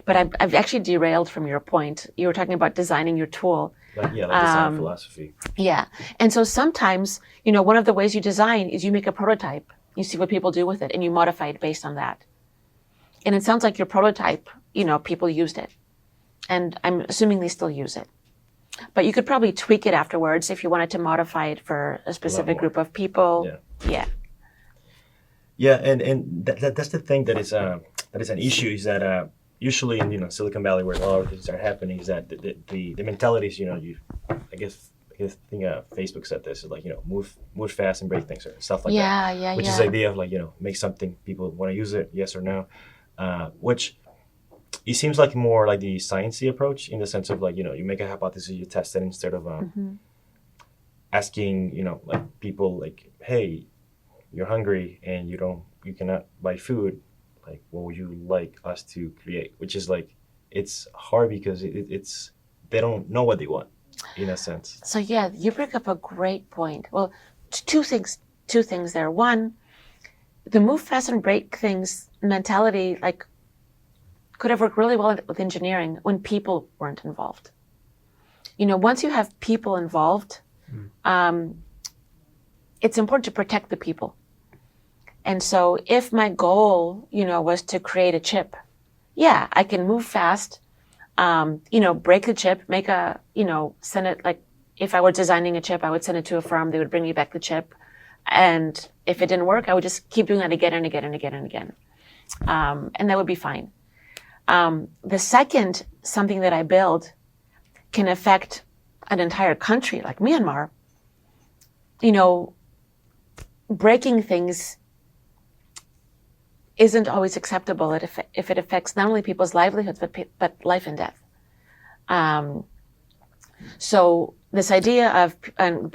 But I've actually derailed from your point. You were talking about designing your tool. Like design philosophy. Yeah. And so sometimes, one of the ways you design is you make a prototype. You see what people do with it and you modify it based on that. And it sounds like your prototype, people used it. And I'm assuming they still use it. But you could probably tweak it afterwards if you wanted to modify it for a specific group of people. Yeah. Yeah, and that's the thing that is an issue, is that usually in Silicon Valley, where a lot of things are happening, is that the mentalities, I guess Facebook said this, is like, move fast and break things or stuff like that. Yeah. Which is the idea of like, make something people want to use it, yes or no. Which it seems like more like the sciencey approach, in the sense of like, you make a hypothesis, you test it, instead of asking, like people like, hey, you're hungry and you cannot buy food. Like, what would you like us to create? Which is like, it's hard because it's they don't know what they want, in a sense. So yeah, you bring up a great point. Well, two things there. One, the move fast and break things mentality, like, could have worked really well with engineering when people weren't involved. Once you have people involved, it's important to protect the people. And so if my goal, was to create a chip, yeah, I can move fast, break the chip, send it, like, if I were designing a chip, I would send it to a firm, they would bring me back the chip. And if it didn't work, I would just keep doing that again and again and again and again. And that would be fine. The second, something that I build can affect an entire country like Myanmar. Breaking things isn't always acceptable if it affects not only people's livelihoods, but life and death. So this idea of, and